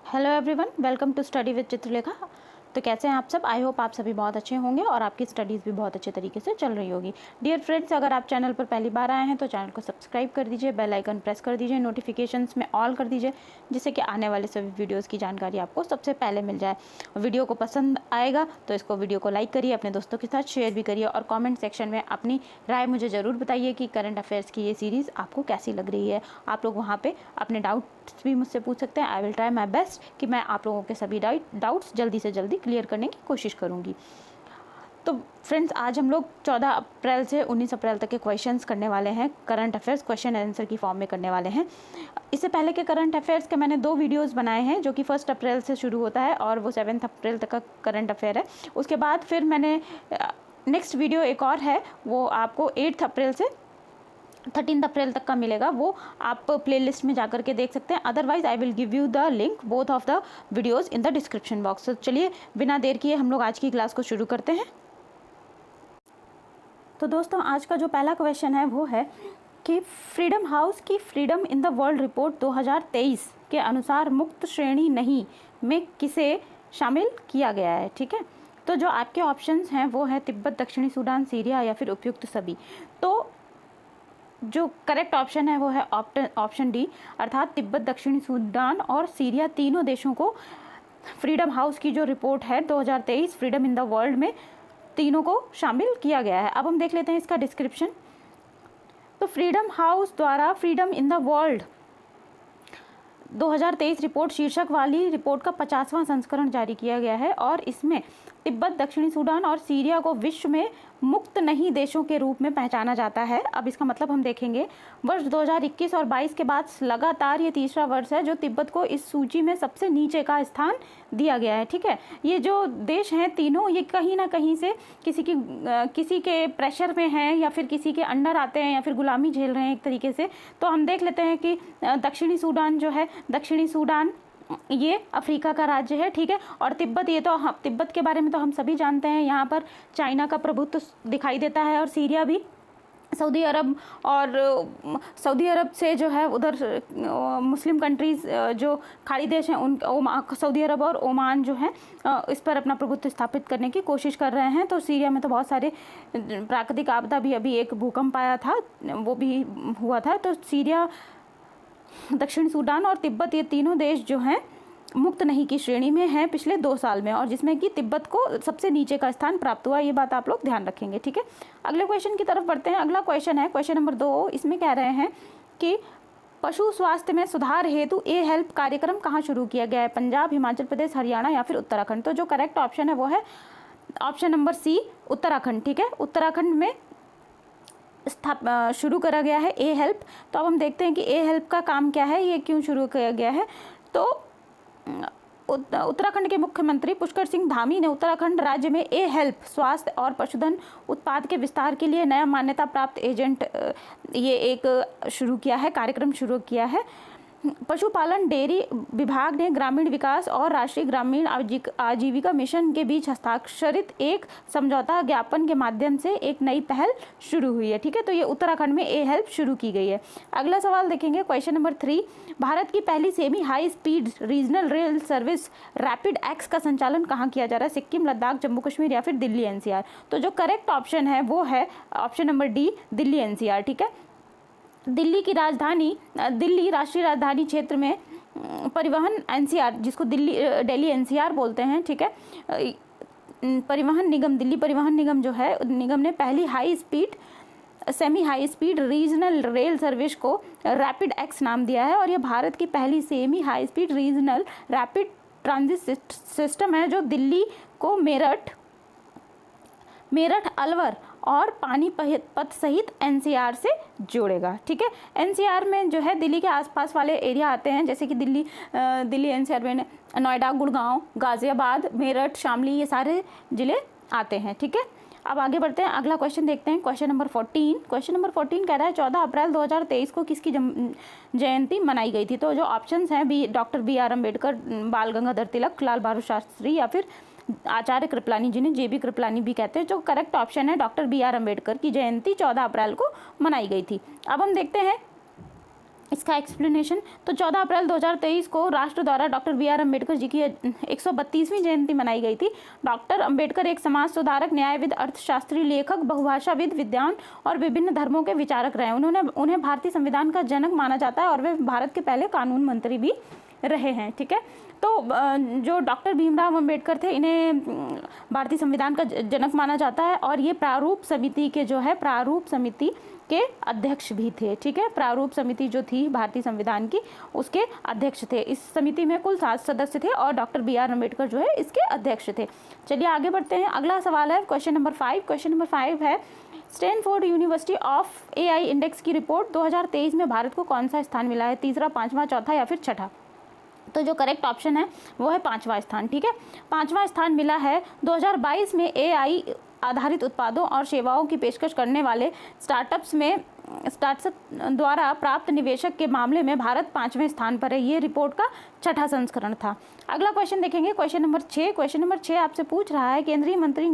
Hello everyone, welcome to study with Chitralekha. तो कैसे हैं आप सब? आई होप आप सभी बहुत अच्छे होंगे और आपकी स्टडीज़ भी बहुत अच्छे तरीके से चल रही होगी। डियर फ्रेंड्स, अगर आप चैनल पर पहली बार आए हैं तो चैनल को सब्सक्राइब कर दीजिए, बेल आइकन प्रेस कर दीजिए, नोटिफिकेशंस में ऑल कर दीजिए, जिससे कि आने वाले सभी वीडियोज़ की जानकारी आपको सबसे पहले मिल जाए। वीडियो को पसंद आएगा तो इसको वीडियो को लाइक करिए, अपने दोस्तों के साथ शेयर भी करिए और कॉमेंट सेक्शन में अपनी राय मुझे ज़रूर बताइए कि करंट अफेयर्स की ये सीरीज़ आपको कैसी लग रही है। आप लोग वहाँ पर अपने डाउट्स भी मुझसे पूछ सकते हैं। I will try my best कि मैं आप लोगों के सभी डाउट्स जल्दी से जल्दी क्लियर करने की कोशिश करूंगी। तो फ्रेंड्स, आज हम लोग 14 अप्रैल से 19 अप्रैल तक के क्वेश्चंस करने वाले हैं। करंट अफेयर्स क्वेश्चन आंसर की फॉर्म में करने वाले हैं। इससे पहले के करंट अफेयर्स के मैंने 2 वीडियोस बनाए हैं, जो कि 1 अप्रैल से शुरू होता है और वो 7 अप्रैल तक का करंट अफेयर है। उसके बाद फिर मैंने नेक्स्ट वीडियो एक और है, वो आपको 8 अप्रैल से 13 अप्रैल तक का मिलेगा। वो आप प्लेलिस्ट में जाकर के देख सकते हैं। Otherwise I will give you the link both of the videos in the description box. तो चलिए बिना देर किए हम लोग आज की क्लास को शुरू करते हैं। तो दोस्तों, आज का जो पहला क्वेश्चन है वो है कि फ्रीडम हाउस की freedom in the world report 2023 के अनुसार मुक्त श्रेणी नहीं में किसे शामिल किया गया है। ठीक है, तो जो आपके ऑप्शंस हैं वो है तिब्बत, दक्षिणी सूडान, सीरिया या फिर उपयुक्त सभी। तो जो करेक्ट ऑप्शन है वो है ऑप्शन डी, अर्थात तिब्बत, दक्षिणी सूडान और सीरिया तीनों देशों को फ्रीडम हाउस की जो रिपोर्ट है 2023 फ्रीडम इन द वर्ल्ड में तीनों को शामिल किया गया है। अब हम देख लेते हैं इसका डिस्क्रिप्शन। तो फ्रीडम हाउस द्वारा freedom in the world 2023 report शीर्षक वाली रिपोर्ट का 50वां संस्करण जारी किया गया है और इसमें तिब्बत, दक्षिणी सूडान और सीरिया को विश्व में मुक्त नहीं देशों के रूप में पहचाना जाता है। अब इसका मतलब हम देखेंगे, वर्ष 2021 और 22 के बाद लगातार ये तीसरा वर्ष है जो तिब्बत को इस सूची में सबसे नीचे का स्थान दिया गया है। ठीक है, ये जो देश हैं तीनों, ये कहीं ना कहीं से किसी के प्रेशर में हैं या फिर किसी के अंडर आते हैं या फिर गुलामी झेल रहे हैं एक तरीके से। तो हम देख लेते हैं कि दक्षिणी सूडान जो है, दक्षिणी सूडान ये अफ्रीका का राज्य है। ठीक है, और तिब्बत, ये तो तिब्बत के बारे में तो हम सभी जानते हैं, यहाँ पर चाइना का प्रभुत्व दिखाई देता है। और सीरिया भी सऊदी अरब और सऊदी अरब से जो है उधर मुस्लिम कंट्रीज़ जो खाड़ी देश हैं उन सऊदी अरब और ओमान जो है इस पर अपना प्रभुत्व स्थापित करने की कोशिश कर रहे हैं। तो सीरिया में तो बहुत सारे प्राकृतिक आपदा भी, अभी एक भूकंप आया था वो भी हुआ था। तो सीरिया, दक्षिण सूडान और तिब्बत, ये तीनों देश जो हैं मुक्त नहीं की श्रेणी में हैं पिछले 2 साल में, और जिसमें कि तिब्बत को सबसे नीचे का स्थान प्राप्त हुआ। ये बात आप लोग ध्यान रखेंगे। ठीक है, अगले क्वेश्चन की तरफ बढ़ते हैं। अगला क्वेश्चन है क्वेश्चन नंबर 2। इसमें कह रहे हैं कि पशु स्वास्थ्य में सुधार हेतु ए हेल्प कार्यक्रम कहाँ शुरू किया गया है? पंजाब, हिमाचल प्रदेश, हरियाणा या फिर उत्तराखंड? तो जो करेक्ट ऑप्शन है वो है ऑप्शन नंबर सी, उत्तराखंड। ठीक है, उत्तराखंड में शुरू करा गया है ए हेल्प। तो अब हम देखते हैं कि ए हेल्प का काम क्या है, ये क्यों शुरू किया गया है। तो उत्तराखंड के मुख्यमंत्री पुष्कर सिंह धामी ने उत्तराखंड राज्य में ए हेल्प स्वास्थ्य और पशुधन उत्पाद के विस्तार के लिए नया मान्यता प्राप्त एजेंट ये एक शुरू किया है, कार्यक्रम शुरू किया है। पशुपालन डेयरी विभाग ने ग्रामीण विकास और राष्ट्रीय ग्रामीण आजीविका मिशन के बीच हस्ताक्षरित एक समझौता ज्ञापन के माध्यम से एक नई पहल शुरू हुई है। ठीक है, तो ये उत्तराखंड में ए हेल्प शुरू की गई है। अगला सवाल देखेंगे, क्वेश्चन नंबर 3। भारत की पहली semi high speed regional rail service rapid x का संचालन कहाँ किया जा रहा है? सिक्किम, लद्दाख, जम्मू कश्मीर या फिर दिल्ली एनसीआर? तो जो करेक्ट ऑप्शन है वो है option number D, Delhi NCR. ठीक है, दिल्ली की राजधानी, दिल्ली राष्ट्रीय राजधानी क्षेत्र में परिवहन एनसीआर, जिसको दिल्ली एनसीआर बोलते हैं। ठीक है, परिवहन निगम, दिल्ली परिवहन निगम जो है, निगम ने पहली semi high speed regional rail service को रैपिड एक्स नाम दिया है और यह भारत की पहली semi high speed regional rapid transit system है जो दिल्ली को मेरठ, अलवर और पानीपत सहित एनसीआर से जोड़ेगा। ठीक है, एनसीआर में जो है दिल्ली के आसपास वाले एरिया आते हैं, जैसे कि दिल्ली एनसीआर में नोएडा, गुड़गांव, गाजियाबाद, मेरठ, शामली, ये सारे ज़िले आते हैं। ठीक है, अब आगे बढ़ते हैं, अगला क्वेश्चन देखते हैं, क्वेश्चन नंबर 14। क्वेश्चन नंबर 14 कह रहा है 14 अप्रैल 2023 को किसकी जयंती मनाई गई थी? तो जो ऑप्शंस हैं डॉक्टर BR अम्बेडकर, बाल गंगाधर तिलक, लाल बहादुर शास्त्री या फिर आचार्य कृपलानी, जिन्हें JB कृपलानी भी कहते हैं। जो करेक्ट ऑप्शन है डॉक्टर BR अम्बेडकर की जयंती 14 अप्रैल को मनाई गई थी। अब हम देखते हैं इसका एक्सप्लेनेशन, तो 14 अप्रैल 2023 को राष्ट्र द्वारा डॉक्टर बी.आर. अम्बेडकर जी की 132वीं जयंती मनाई गई थी। डॉक्टर अम्बेडकर एक समाज सुधारक, न्यायविद, अर्थशास्त्री, लेखक, बहुभाषाविद, विद्वान और विभिन्न धर्मों के विचारक रहे। उन्हें भारतीय संविधान का जनक माना जाता है और वे भारत के पहले कानून मंत्री भी रहे हैं। ठीक है, तो जो डॉक्टर भीमराव अम्बेडकर थे, इन्हें भारतीय संविधान का जनक माना जाता है और ये प्रारूप समिति के जो है प्रारूप समिति के अध्यक्ष भी थे। ठीक है, प्रारूप समिति जो थी भारतीय संविधान की, उसके अध्यक्ष थे। इस समिति में कुल 7 सदस्य थे और डॉक्टर बी.आर. अम्बेडकर जो है इसके अध्यक्ष थे। चलिए आगे बढ़ते हैं। अगला सवाल है क्वेश्चन नंबर 5। क्वेश्चन नंबर 5 है, Stanford university of AI index की रिपोर्ट 2023 में भारत को कौन सा स्थान मिला है? तीसरा, पांचवा, चौथा या फिर छठा? तो जो करेक्ट ऑप्शन है वो है पांचवा स्थान। ठीक है, पांचवा स्थान मिला है। 2022 में AI आधारित उत्पादों और सेवाओं की पेशकश करने वाले स्टार्टअप्स द्वारा प्राप्त निवेशक के मामले में भारत 5वें स्थान पर है। ये रिपोर्ट का छठा संस्करण था। अगला क्वेश्चन देखेंगे, क्वेश्चन नंबर 6। क्वेश्चन नंबर 6 आपसे पूछ रहा है, केंद्रीय मंत्री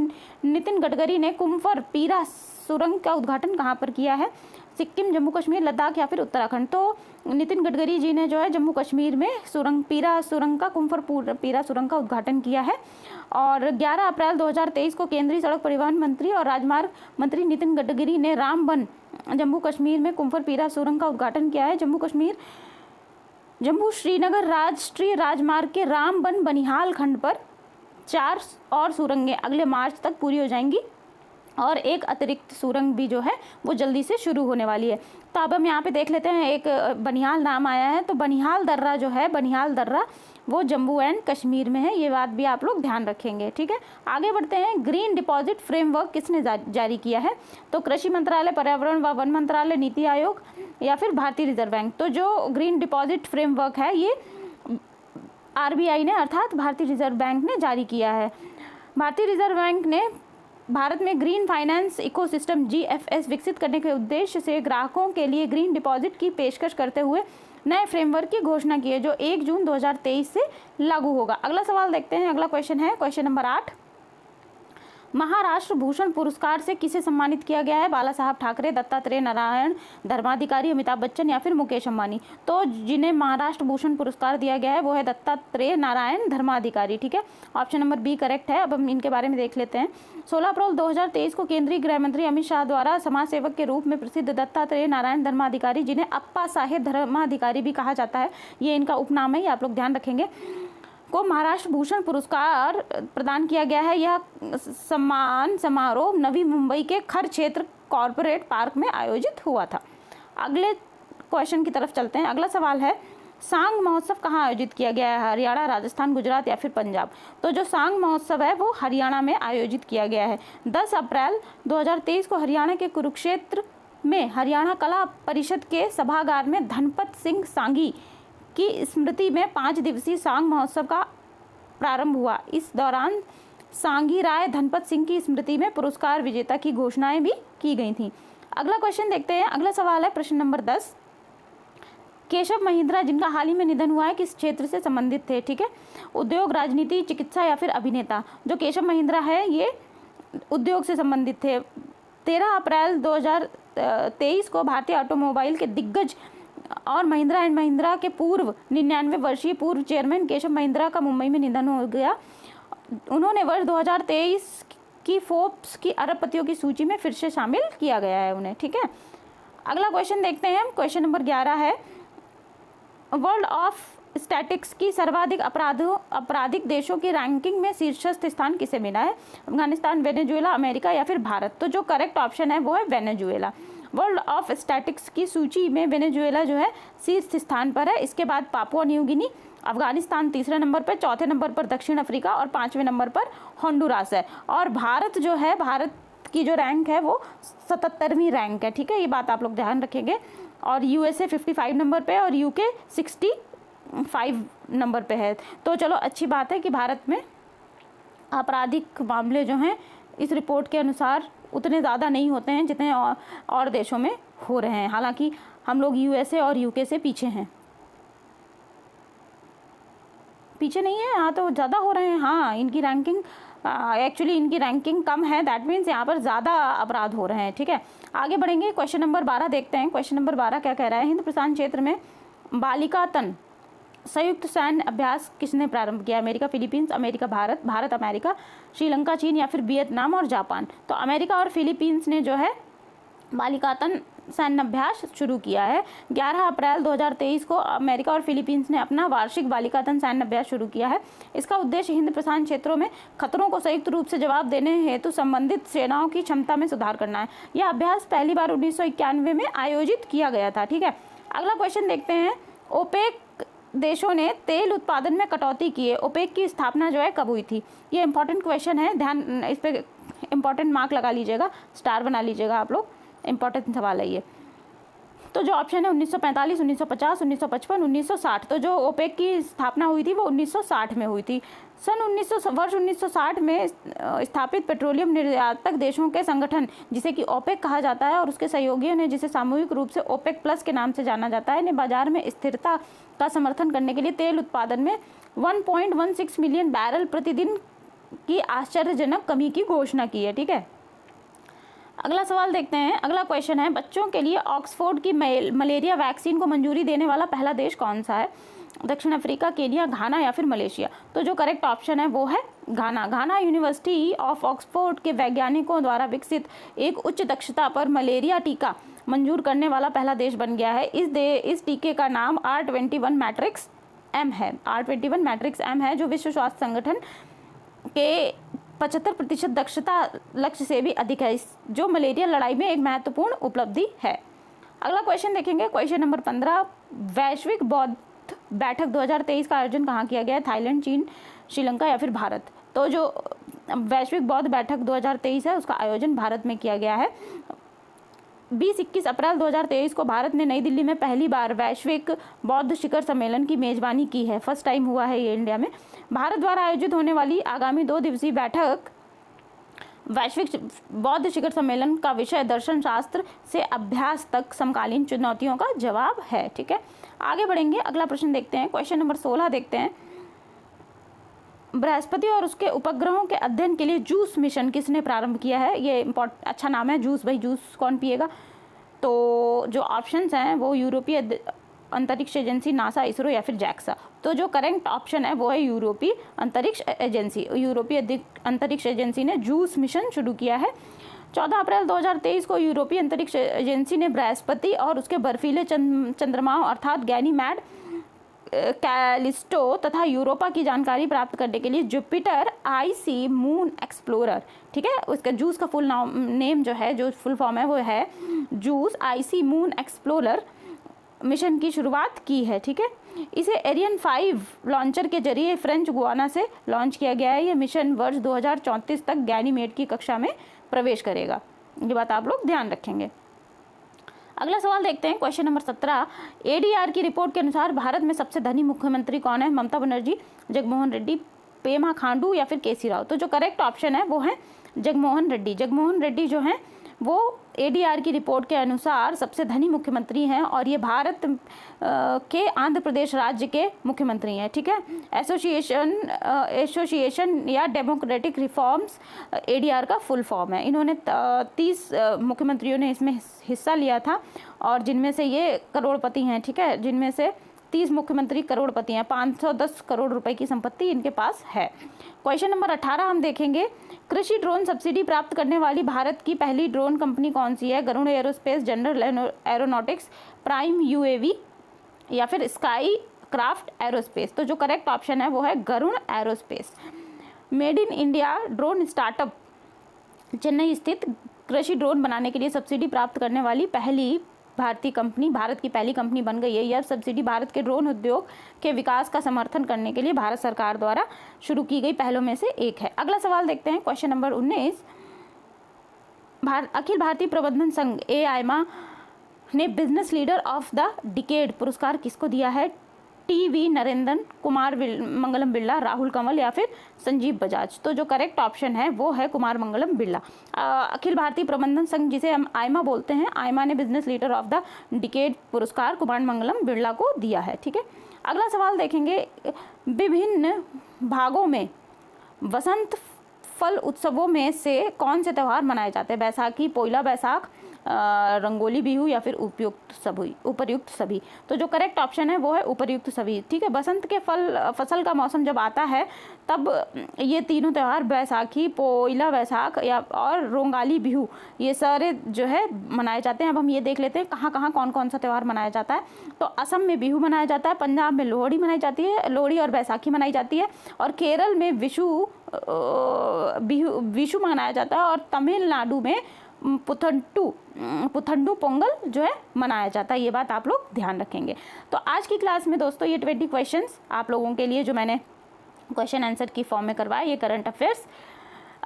नितिन गडकरी ने कुम्फर पीरा सुरंग का उद्घाटन कहाँ पर किया है? सिक्किम, जम्मू कश्मीर, लद्दाख या फिर उत्तराखंड? तो नितिन गडकरी जी ने जो है जम्मू कश्मीर में कुम्फर पीरा सुरंग का उद्घाटन किया है। और 11 अप्रैल 2023 को केंद्रीय सड़क परिवहन मंत्री और राजमार्ग मंत्री नितिन गडकरी ने रामबन, जम्मू कश्मीर में कुम्फर पीरा सुरंग का उद्घाटन किया है। जम्मू श्रीनगर राष्ट्रीय राजमार्ग के रामबन बनिहाल खंड पर 4 और सुरंगें अगले मार्च तक पूरी हो जाएंगी और एक अतिरिक्त सुरंग भी जो है वो जल्दी से शुरू होने वाली है। तो अब हम यहाँ पे देख लेते हैं, एक बनिहाल नाम आया है, तो बनिहाल दर्रा जो है, बनिहाल दर्रा वो जम्मू एंड कश्मीर में है। ये बात भी आप लोग ध्यान रखेंगे। ठीक है, आगे बढ़ते हैं। ग्रीन डिपॉजिट फ्रेमवर्क किसने जारी किया है? तो कृषि मंत्रालय, पर्यावरण व वन मंत्रालय, नीति आयोग या फिर भारतीय रिजर्व बैंक? तो जो ग्रीन डिपॉजिट फ्रेमवर्क है ये RBI ने अर्थात भारतीय रिजर्व बैंक ने जारी किया है। भारतीय रिजर्व बैंक ने भारत में ग्रीन फाइनेंस इकोसिस्टम GFS विकसित करने के उद्देश्य से ग्राहकों के लिए ग्रीन डिपॉजिट की पेशकश करते हुए नए फ्रेमवर्क की घोषणा की है, जो 1 जून 2023 से लागू होगा। अगला सवाल देखते हैं। अगला क्वेश्चन है क्वेश्चन नंबर 8। महाराष्ट्र भूषण पुरस्कार से किसे सम्मानित किया गया है? बाला साहब ठाकरे, दत्तात्रेय नारायण धर्माधिकारी, अमिताभ बच्चन या फिर मुकेश अंबानी? तो जिन्हें महाराष्ट्र भूषण पुरस्कार दिया गया है वो है दत्तात्रेय नारायण धर्माधिकारी। ठीक है, ऑप्शन नंबर बी करेक्ट है। अब हम इनके बारे में देख लेते हैं। 16 अप्रैल 2023 को केंद्रीय गृह मंत्री अमित शाह द्वारा समाज सेवक के रूप में प्रसिद्ध दत्तात्रेय नारायण धर्माधिकारी, जिन्हें अप्पा साहेब धर्माधिकारी भी कहा जाता है, ये इनका उपनाम है, ये आप लोग ध्यान रखेंगे, को महाराष्ट्र भूषण पुरस्कार प्रदान किया गया है। यह सम्मान समारोह नवी मुंबई के खर क्षेत्र कॉर्पोरेट पार्क में आयोजित हुआ था। अगले क्वेश्चन की तरफ चलते हैं। अगला सवाल है, सांग महोत्सव कहाँ आयोजित किया गया है? हरियाणा, राजस्थान, गुजरात या फिर पंजाब? तो जो सांग महोत्सव है वो हरियाणा में आयोजित किया गया है। 10 अप्रैल 2023 को हरियाणा के कुरुक्षेत्र में हरियाणा कला परिषद के सभागार में धनपत सिंह सांगी की स्मृति में 5 दिवसीय सांग महोत्सव का प्रारंभ हुआ। इस दौरान सांगी राय धनपत सिंह की स्मृति में पुरस्कार विजेता की घोषणाएं भी की गई थीं। अगला क्वेश्चन देखते हैं। अगला सवाल है प्रश्न नंबर 10। केशव महिंद्रा, जिनका हाल ही में निधन हुआ है, किस क्षेत्र से संबंधित थे? ठीक है, उद्योग, राजनीति, चिकित्सा या फिर अभिनेता? जो केशव महिंद्रा है ये उद्योग से संबंधित थे। 13 अप्रैल 2023 को भारतीय ऑटोमोबाइल के दिग्गज और महिंद्रा एंड महिंद्रा के पूर्व 99 वर्षीय पूर्व चेयरमैन केशव महिंद्रा का मुंबई में निधन हो गया। उन्होंने वर्ष 2023 की फोर्ब्स की अरबपतियों की सूची में फिर से शामिल किया गया है उन्हें। ठीक है, अगला क्वेश्चन देखते हैं। क्वेश्चन नंबर 11 है, वर्ल्ड ऑफ स्टैटिक्स की सर्वाधिक आपराधिक देशों की रैंकिंग में शीर्षस्थ स्थान किसे मिला है? अफगानिस्तान, वेनेजुएला, अमेरिका या फिर भारत? तो जो करेक्ट ऑप्शन है वो है वेनेजुएला। वर्ल्ड ऑफ स्टैटिक्स की सूची में वेनेजुएला जो है शीर्ष स्थान पर है। इसके बाद पापुआ न्यू गिनी, अफगानिस्तान तीसरे नंबर पर, चौथे नंबर पर दक्षिण अफ्रीका और 5वें नंबर पर होंडुरास है। और भारत जो है, भारत की जो रैंक है वो 77वीं रैंक है। ठीक है, ये बात आप लोग ध्यान रखेंगे। और USA 55 नंबर पे और UK 65 नंबर पे है। तो चलो अच्छी बात है कि भारत में आपराधिक मामले जो हैं इस रिपोर्ट के अनुसार उतने ज़्यादा नहीं होते हैं जितने और देशों में हो रहे हैं। हालांकि हम लोग USA और UK से पीछे हैं। पीछे नहीं है, हाँ, तो ज़्यादा हो रहे हैं। हाँ, इनकी रैंकिंग एक्चुअली इनकी रैंकिंग कम है, दैट मीन्स यहाँ पर ज़्यादा अपराध हो रहे हैं। ठीक है, आगे बढ़ेंगे, क्वेश्चन नंबर 12 देखते हैं। क्वेश्चन नंबर 12 क्या कह रहा है, हिंद प्रशांत क्षेत्र में बालिका तन संयुक्त सैन्य अभ्यास किसने प्रारंभ किया? America, Philippines, America, Bharat, Bharat America, Sri Lanka, चीन या फिर वियतनाम और जापान। तो अमेरिका और फिलीपींस ने जो है बालिकातन सैन्य अभ्यास शुरू किया है। 11 अप्रैल 2023 को अमेरिका और फिलीपींस ने अपना वार्षिक बालिकातन सैन्य अभ्यास शुरू किया है। इसका उद्देश्य हिंद प्रशांत क्षेत्रों में खतरों को संयुक्त रूप से जवाब देने हेतु संबंधित सेनाओं की क्षमता में सुधार करना है। यह अभ्यास पहली बार 1991 में आयोजित किया गया था। ठीक है, अगला क्वेश्चन देखते हैं, ओपेक देशों ने तेल उत्पादन में कटौती की है। ओपेक की स्थापना जो है कब हुई थी? ये इंपॉर्टेंट क्वेश्चन है, ध्यान इस पर इंपॉर्टेंट मार्क लगा लीजिएगा, स्टार बना लीजिएगा आप लोग, इंपॉर्टेंट सवाल है ये। तो जो ऑप्शन है 1945, 1950, 1955, 1960। तो जो ओपेक की स्थापना हुई थी वो 1960 में हुई थी। वर्ष 1960 में स्थापित पेट्रोलियम निर्यातक देशों के संगठन जिसे कि ओपेक कहा जाता है और उसके सहयोगियों ने, जिसे सामूहिक रूप से ओपेक प्लस के नाम से जाना जाता है, ने बाजार में स्थिरता का समर्थन करने के लिए तेल उत्पादन में 1.16 मिलियन बैरल प्रतिदिन की आश्चर्यजनक कमी की घोषणा की है। ठीक है, अगला सवाल देखते हैं। अगला क्वेश्चन है, बच्चों के लिए ऑक्सफोर्ड की मलेरिया वैक्सीन को मंजूरी देने वाला पहला देश कौन सा है? दक्षिण अफ्रीका, केनिया, घाना या फिर मलेशिया। तो जो करेक्ट ऑप्शन है वो है घाना। घाना यूनिवर्सिटी ऑफ ऑक्सफोर्ड के वैज्ञानिकों द्वारा विकसित एक उच्च दक्षता पर मलेरिया टीका मंजूर करने वाला पहला देश बन गया है। इस टीके का नाम R21 मैट्रिक्स M है। R21 मैट्रिक्स M है, जो विश्व स्वास्थ्य संगठन के 75% दक्षता लक्ष्य से भी अधिक है, जो मलेरिया लड़ाई में एक महत्वपूर्ण उपलब्धि है। अगला क्वेश्चन देखेंगे, क्वेश्चन नंबर 15, वैश्विक बौद्ध बैठक 2023 का आयोजन कहाँ किया गया है? थाईलैंड, चीन, श्रीलंका या फिर भारत। तो जो वैश्विक बौद्ध बैठक 2023 है उसका आयोजन भारत में किया गया है। 20-21 अप्रैल 2023 को भारत ने नई दिल्ली में पहली बार वैश्विक बौद्ध शिखर सम्मेलन की मेजबानी की है। फर्स्ट टाइम हुआ है ये इंडिया में। भारत द्वारा आयोजित होने वाली आगामी 2 दिवसीय बैठक वैश्विक बौद्ध शिखर सम्मेलन का विषय दर्शन शास्त्र से अभ्यास तक समकालीन चुनौतियों का जवाब है। ठीक है, आगे बढ़ेंगे, अगला प्रश्न देखते हैं। क्वेश्चन नंबर 16 देखते हैं, बृहस्पति और उसके उपग्रहों के अध्ययन के लिए जूस मिशन किसने प्रारंभ किया है? ये अच्छा नाम है, जूस। भाई जूस कौन पिएगा? तो जो ऑप्शंस हैं वो यूरोपीय अंतरिक्ष एजेंसी, नासा, इसरो या फिर जैक्सा। तो जो करेक्ट ऑप्शन है वो है यूरोपीय अंतरिक्ष एजेंसी। यूरोपीय अंतरिक्ष एजेंसी ने जूस मिशन शुरू किया है। 14 अप्रैल 2023 को यूरोपीय अंतरिक्ष एजेंसी ने बृहस्पति और उसके बर्फीले चंद्रमाओं अर्थात गैनीमेड, कैलिस्टो तथा यूरोपा की जानकारी प्राप्त करने के लिए जुपिटर आईसी मून एक्सप्लोरर, ठीक है, उसका जूस का फुल नेम जो है, जो फुल फॉर्म है वो है juice IC moon explorer mission की शुरुआत की है। ठीक है, इसे एरियन 5 लॉन्चर के जरिए फ्रेंच गुआना से लॉन्च किया गया है। यह मिशन वर्ष 2034 तक गैनीमेड की कक्षा में प्रवेश करेगा। ये बात आप लोग ध्यान रखेंगे। अगला सवाल देखते हैं, क्वेश्चन नंबर 17, एडीआर की रिपोर्ट के अनुसार भारत में सबसे धनी मुख्यमंत्री कौन है? ममता बनर्जी, जगनमोहन रेड्डी, पेमा खांडू या फिर केसी राव। तो जो करेक्ट ऑप्शन है वो है जगनमोहन रेड्डी। जगनमोहन रेड्डी जो हैं वो एडीआर की रिपोर्ट के अनुसार सबसे धनी मुख्यमंत्री हैं और ये भारत के आंध्र प्रदेश राज्य के मुख्यमंत्री हैं। ठीक है, एसोसिएशन या डेमोक्रेटिक रिफॉर्म्स एडीआर का फुल फॉर्म है। इन्होंने 30 मुख्यमंत्रियों ने इसमें हिस्सा लिया था और जिनमें से ये करोड़पति हैं। ठीक है, जिनमें से 30 मुख्यमंत्री करोड़पति हैं। 510 करोड़ रुपए की संपत्ति इनके पास है। क्वेश्चन नंबर 18 हम देखेंगे, कृषि ड्रोन सब्सिडी प्राप्त करने वाली भारत की पहली ड्रोन कंपनी कौन सी है? Garuda aerospace, general aeronautics, prime UAV या फिर स्काई क्राफ्ट एरोस्पेस। तो जो करेक्ट ऑप्शन है वो है Garuda aerospace. Made in India drone startup Chennai स्थित कृषि ड्रोन बनाने के लिए सब्सिडी प्राप्त करने वाली पहली भारतीय कंपनी, भारत की पहली कंपनी बन गई है। यह सब्सिडी भारत के ड्रोन उद्योग के विकास का समर्थन करने के लिए भारत सरकार द्वारा शुरू की गई पहलों में से एक है। अगला सवाल देखते हैं, क्वेश्चन नंबर 19, अखिल भारतीय प्रबंधन संघ AIMA ने business leader of the decade पुरस्कार किसको दिया है? TV नरेंद्रन, कुमार मंगलम बिरला, राहुल कंवल या फिर संजीव बजाज। तो जो करेक्ट ऑप्शन है वो है कुमार मंगलम बिरला। अखिल भारतीय प्रबंधन संघ जिसे हम AIMA बोलते हैं, AIMA ने business leader of the decade पुरस्कार कुमार मंगलम बिरला को दिया है। ठीक है, अगला सवाल देखेंगे, विभिन्न भागों में वसंत फल उत्सवों में से कौन से त्यौहार मनाए जाते हैं? बैसाखी, पोइला बैसाख, रंगोली बिहू या फिर उपर्युक्त सभी। तो जो करेक्ट ऑप्शन है वो है उपर्युक्त सभी। ठीक है, बसंत के फसल का मौसम जब आता है तब ये तीनों त्यौहार बैसाखी, पोइला बैसाख या और रोंगाली बिहू ये सारे जो है मनाए जाते हैं। अब हम ये देख लेते हैं कहाँ कहाँ कौन कौन सा त्यौहार मनाया जाता है। तो असम में बिहू मनाया जाता है, पंजाब में लोहड़ी मनाई जाती है, लोहड़ी और बैसाखी मनाई जाती है, और केरल में विशु मनाया जाता है, और तमिलनाडु में पुथंडू पोंगल जो है मनाया जाता है। ये बात आप लोग ध्यान रखेंगे। तो आज की क्लास में दोस्तों ये 20 क्वेश्चंस आप लोगों के लिए जो मैंने क्वेश्चन आंसर की फॉर्म में करवाया, ये करंट अफेयर्स।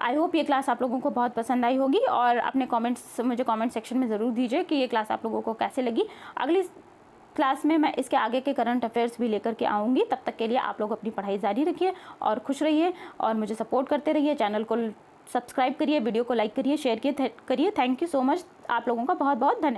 आई होप ये क्लास आप लोगों को बहुत पसंद आई होगी, और अपने कमेंट्स मुझे कमेंट सेक्शन में ज़रूर दीजिए कि ये क्लास आप लोगों को कैसे लगी। अगली क्लास में मैं इसके आगे के करंट अफेयर्स भी लेकर के आऊँगी। तब तक के लिए आप लोग अपनी पढ़ाई जारी रखिए और खुश रहिए, और मुझे सपोर्ट करते रहिए। चैनल को सब्सक्राइब करिए, वीडियो को लाइक करिए, शेयर करिए। Thank you so much. आप लोगों का बहुत बहुत धन्यवाद।